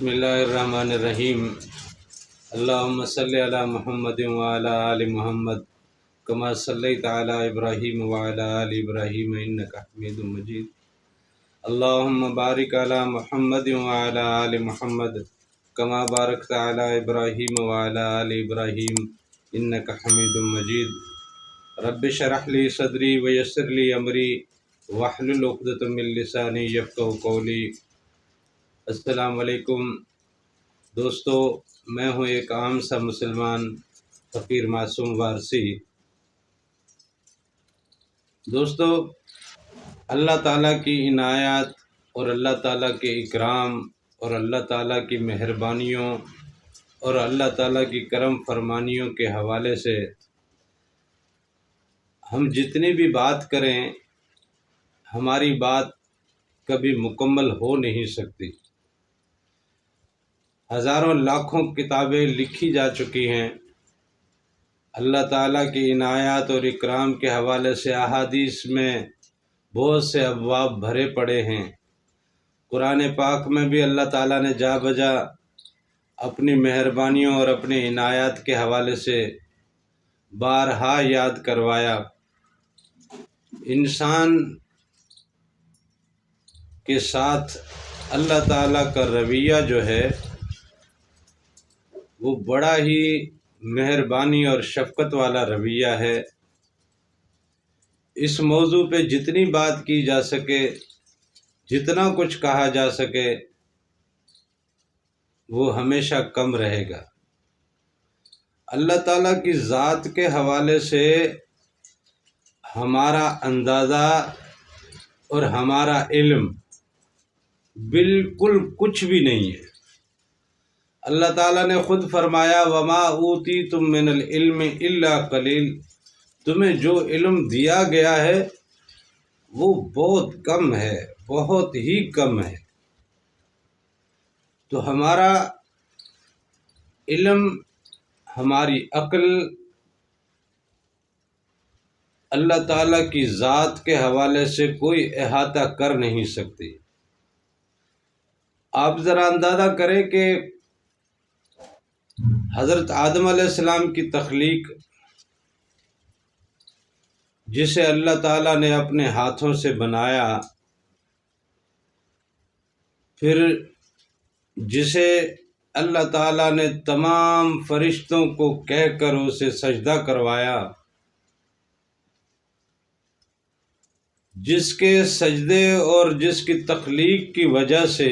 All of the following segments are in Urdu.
بسم اللہ الرحمن الرحیم اللہم صلی علی محمد وعلی آل محمد کما صلیت علی ابراہیم وعلی آل ابراہیم انک حمید مجید اللہم بارک علی محمد وعلی آل محمد کما بارکت علی ابراہیم وعلی آل ابراہیم انک حمید مجید رب اشرح لی صدری ویسر لی امری واحلل عقدۃ من لسانی یفقہوا قولی۔ السلام علیکم دوستو، میں ہوں ایک عام سا مسلمان فقیر معصوم وارثی۔ دوستو، اللہ تعالیٰ کی عنایات اور اللہ تعالیٰ کے اکرام اور اللہ تعالیٰ کی مہربانیوں اور اللہ تعالیٰ کی کرم فرمانیوں کے حوالے سے ہم جتنی بھی بات کریں ہماری بات کبھی مکمل ہو نہیں سکتی۔ ہزاروں لاکھوں کتابیں لکھی جا چکی ہیں، اللہ تعالیٰ کی عنایات اور اکرام کے حوالے سے احادیث میں بہت سے ابواب بھرے پڑے ہیں۔ قرآن پاک میں بھی اللہ تعالیٰ نے جا بجا اپنی مہربانیوں اور اپنی عنایات کے حوالے سے بارہا یاد کروایا۔ انسان کے ساتھ اللہ تعالیٰ کا رویہ جو ہے وہ بڑا ہی مہربانی اور شفقت والا رویہ ہے۔ اس موضوع پہ جتنی بات کی جا سکے، جتنا کچھ کہا جا سکے، وہ ہمیشہ کم رہے گا۔ اللہ تعالیٰ کی ذات کے حوالے سے ہمارا اندازہ اور ہمارا علم بالکل کچھ بھی نہیں ہے۔ اللہ تعالیٰ نے خود فرمایا وَمَا أُوتِيتُم مِّنَ الْعِلْمِ إِلَّا قَلِيلٌ، تمہیں جو علم دیا گیا ہے وہ بہت کم ہے، بہت ہی کم ہے۔ تو ہمارا علم، ہماری عقل اللہ تعالیٰ کی ذات کے حوالے سے کوئی احاطہ کر نہیں سکتی۔ آپ ذرا اندازہ کریں کہ حضرت آدم علیہ السلام کی تخلیق، جسے اللہ تعالیٰ نے اپنے ہاتھوں سے بنایا، پھر جسے اللہ تعالیٰ نے تمام فرشتوں کو کہہ کر اسے سجدہ کروایا، جس کے سجدے اور جس کی تخلیق کی وجہ سے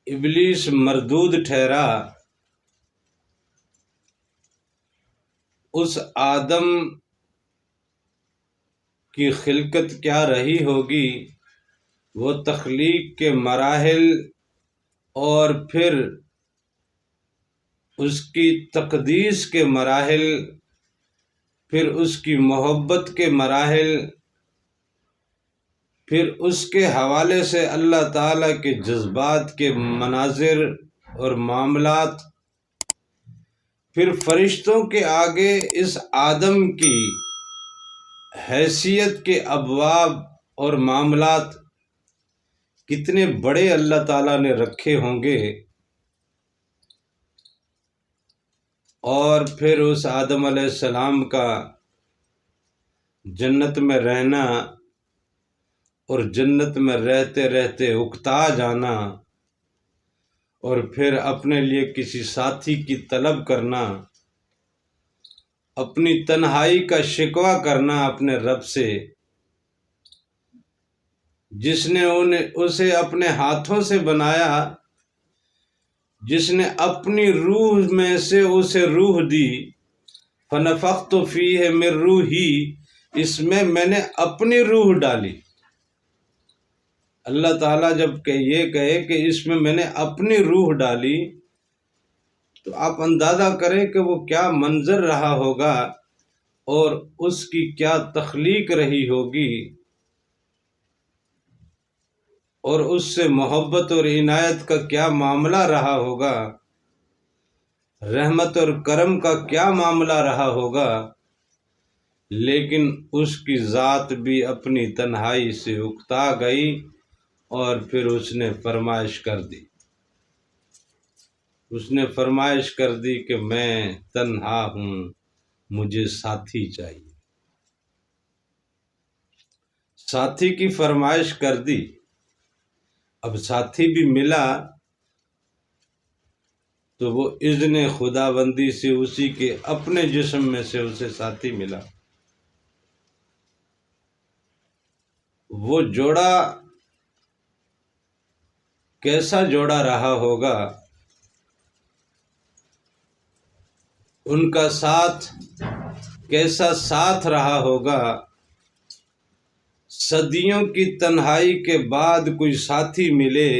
ابلیس مردود ٹھہرا، اس آدم کی خلقت کیا رہی ہوگی، وہ تخلیق کے مراحل اور پھر اس کی تقدیس کے مراحل، پھر اس کی محبت کے مراحل، پھر اس کے حوالے سے اللہ تعالیٰ کے جذبات کے مناظر اور معاملات، پھر فرشتوں کے آگے اس آدم کی حیثیت کے ابواب اور معاملات کتنے بڑے اللہ تعالیٰ نے رکھے ہوں گے، اور پھر اس آدم علیہ السلام کا جنت میں رہنا اور جنت میں رہتے رہتے اکتا جانا، اور پھر اپنے لیے کسی ساتھی کی طلب کرنا، اپنی تنہائی کا شکوہ کرنا اپنے رب سے، جس نے اسے اپنے ہاتھوں سے بنایا، جس نے اپنی روح میں سے اسے روح دی، فنفخت فیہ من روحی، اس میں نے اپنی روح ڈالی۔ اللہ تعالیٰ جب کہ یہ کہے کہ اس میں نے اپنی روح ڈالی، تو آپ اندازہ کریں کہ وہ کیا منظر رہا ہوگا اور اس کی کیا تخلیق رہی ہوگی، اور اس سے محبت اور عنایت کا کیا معاملہ رہا ہوگا، رحمت اور کرم کا کیا معاملہ رہا ہوگا۔ لیکن اس کی ذات بھی اپنی تنہائی سے اکتا گئی اور پھر اس نے فرمائش کر دی۔ اس نے فرمائش کر دی کہ میں تنہا ہوں، مجھے ساتھی چاہیے۔ ساتھی کی فرمائش کر دی، اب ساتھی بھی ملا تو وہ اذن خدا بندی سے اسی کے اپنے جسم میں سے اسے ساتھی ملا۔ وہ جوڑا کیسا جوڑا رہا ہوگا، ان کا ساتھ کیسا ساتھ رہا ہوگا۔ صدیوں کی تنہائی کے بعد کوئی ساتھی ملے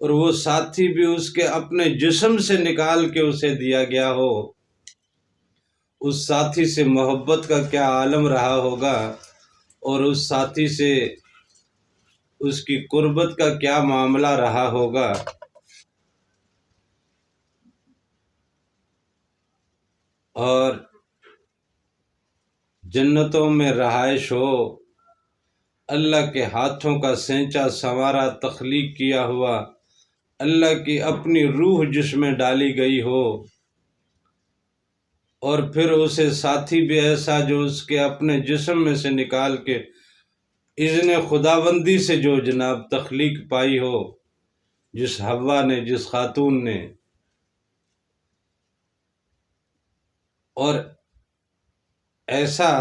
اور وہ ساتھی بھی اس کے اپنے جسم سے نکال کے اسے دیا گیا ہو، اس ساتھی سے محبت کا کیا عالم رہا ہوگا، اور اس ساتھی سے اس کی قربت کا کیا معاملہ رہا ہوگا۔ اور جنتوں میں رہائش ہو، اللہ کے ہاتھوں کا سینچا سنوارا تخلیق کیا ہوا، اللہ کی اپنی روح جس میں ڈالی گئی ہو، اور پھر اسے ساتھی بھی ایسا جو اس کے اپنے جسم میں سے نکال کے اذن خداوندی سے جو جناب تخلیق پائی ہو، جس حوا نے، جس خاتون نے۔ اور ایسا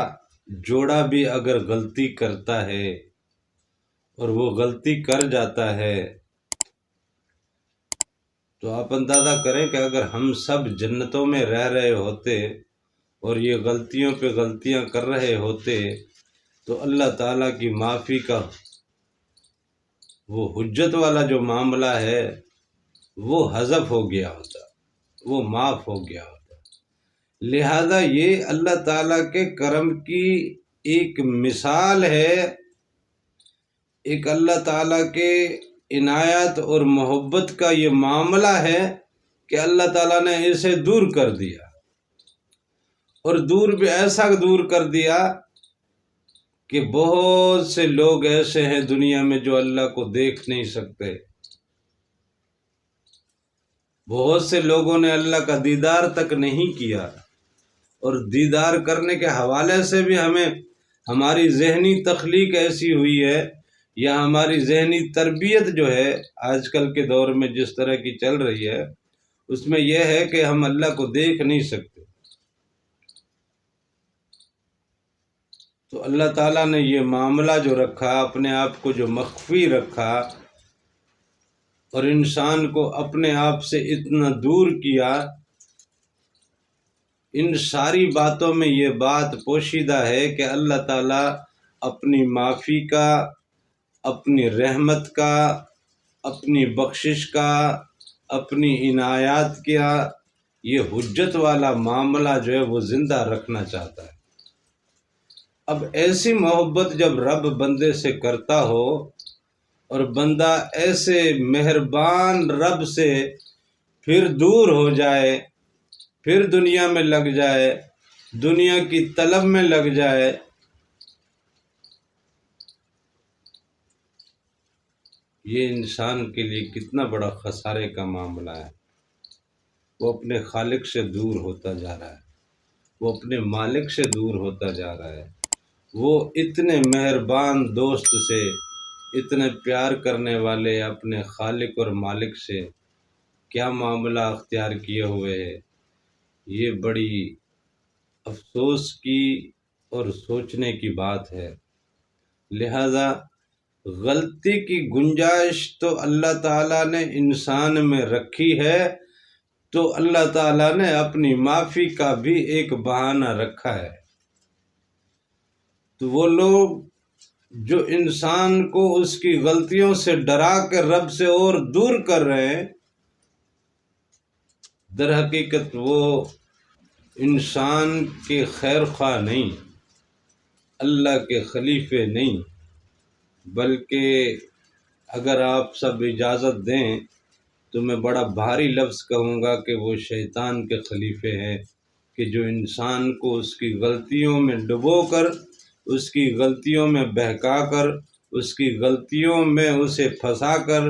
جوڑا بھی اگر غلطی کرتا ہے اور وہ غلطی کر جاتا ہے تو آپ اندازہ کریں کہ اگر ہم سب جنتوں میں رہ رہے ہوتے اور یہ غلطیوں پہ غلطیاں کر رہے ہوتے تو اللہ تعالیٰ کی معافی کا وہ حجت والا جو معاملہ ہے وہ حذف ہو گیا ہوتا، وہ معاف ہو گیا ہوتا۔ لہذا یہ اللہ تعالیٰ کے کرم کی ایک مثال ہے، ایک اللہ تعالیٰ کے عنایت اور محبت کا یہ معاملہ ہے کہ اللہ تعالیٰ نے اسے دور کر دیا، اور دور بھی ایسا دور کر دیا کہ بہت سے لوگ ایسے ہیں دنیا میں جو اللہ کو دیکھ نہیں سکتے۔ بہت سے لوگوں نے اللہ کا دیدار تک نہیں کیا، اور دیدار کرنے کے حوالے سے بھی ہماری ذہنی تخلیق ایسی ہوئی ہے، یا ہماری ذہنی تربیت جو ہے آج کل کے دور میں جس طرح کی چل رہی ہے، اس میں یہ ہے کہ ہم اللہ کو دیکھ نہیں سکتے۔ تو اللہ تعالیٰ نے یہ معاملہ جو رکھا، اپنے آپ کو جو مخفی رکھا اور انسان کو اپنے آپ سے اتنا دور کیا، ان ساری باتوں میں یہ بات پوشیدہ ہے کہ اللہ تعالیٰ اپنی معافی کا، اپنی رحمت کا، اپنی بخشش کا، اپنی عنایات کا یہ حجت والا معاملہ جو ہے وہ زندہ رکھنا چاہتا ہے۔ اب ایسی محبت جب رب بندے سے کرتا ہو اور بندہ ایسے مہربان رب سے پھر دور ہو جائے، پھر دنیا میں لگ جائے، دنیا کی طلب میں لگ جائے، یہ انسان کے لیے کتنا بڑا خسارے کا معاملہ ہے۔ وہ اپنے خالق سے دور ہوتا جا رہا ہے، وہ اپنے مالک سے دور ہوتا جا رہا ہے۔ وہ اتنے مہربان دوست سے، اتنے پیار کرنے والے اپنے خالق اور مالک سے کیا معاملہ اختیار کیے ہوئے ہے۔ یہ بڑی افسوس کی اور سوچنے کی بات ہے۔ لہذا غلطی کی گنجائش تو اللہ تعالیٰ نے انسان میں رکھی ہے، تو اللہ تعالیٰ نے اپنی معافی کا بھی ایک بہانہ رکھا ہے۔ تو وہ لوگ جو انسان کو اس کی غلطیوں سے ڈرا کے رب سے اور دور کر رہے ہیں، در حقیقت وہ انسان کے خیر خواہ نہیں، اللہ کے خلیفے نہیں، بلکہ اگر آپ سب اجازت دیں تو میں بڑا بھاری لفظ کہوں گا کہ وہ شیطان کے خلیفے ہیں، کہ جو انسان کو اس کی غلطیوں میں ڈبو کر، اس کی غلطیوں میں بہکا کر، اس کی غلطیوں میں اسے پھنسا کر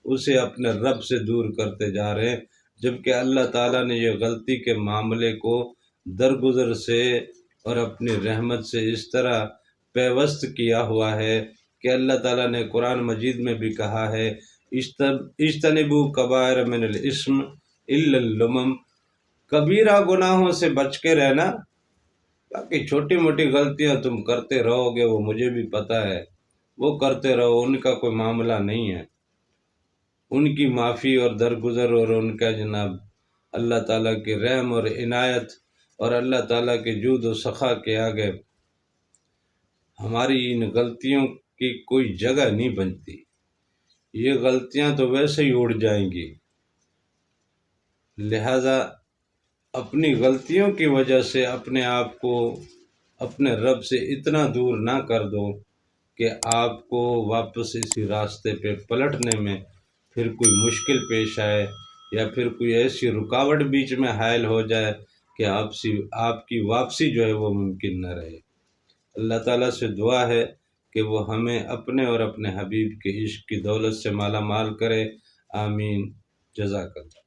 اسے اپنے رب سے دور کرتے جا رہے ہیں۔ جبکہ اللہ تعالیٰ نے یہ غلطی کے معاملے کو درگزر سے اور اپنی رحمت سے اس طرح پیوست کیا ہوا ہے کہ اللہ تعالیٰ نے قرآن مجید میں بھی کہا ہے اجتنبوا کبائر من الاسم الا اللمم، کبیرہ گناہوں سے بچ کے رہنا، باقی چھوٹی موٹی غلطیاں تم کرتے رہو گے، وہ مجھے بھی پتہ ہے، وہ کرتے رہو، ان کا کوئی معاملہ نہیں ہے، ان کی معافی اور درگزر اور ان کا جناب اللہ تعالیٰ کی رحم اور عنایت اور اللہ تعالیٰ کے جود و سخا کے آگے ہماری ان غلطیوں کی کوئی جگہ نہیں بنتی، یہ غلطیاں تو ویسے ہی اڑ جائیں گی۔ لہذا اپنی غلطیوں کی وجہ سے اپنے آپ کو اپنے رب سے اتنا دور نہ کر دو کہ آپ کو واپس اسی راستے پہ پلٹنے میں پھر کوئی مشکل پیش آئے یا پھر کوئی ایسی رکاوٹ بیچ میں حائل ہو جائے کہ آپ کی واپسی جو ہے وہ ممکن نہ رہے۔ اللہ تعالیٰ سے دعا ہے کہ وہ ہمیں اپنے اور اپنے حبیب کے عشق کی دولت سے مالا مال کرے، آمین، جزاک اللہ۔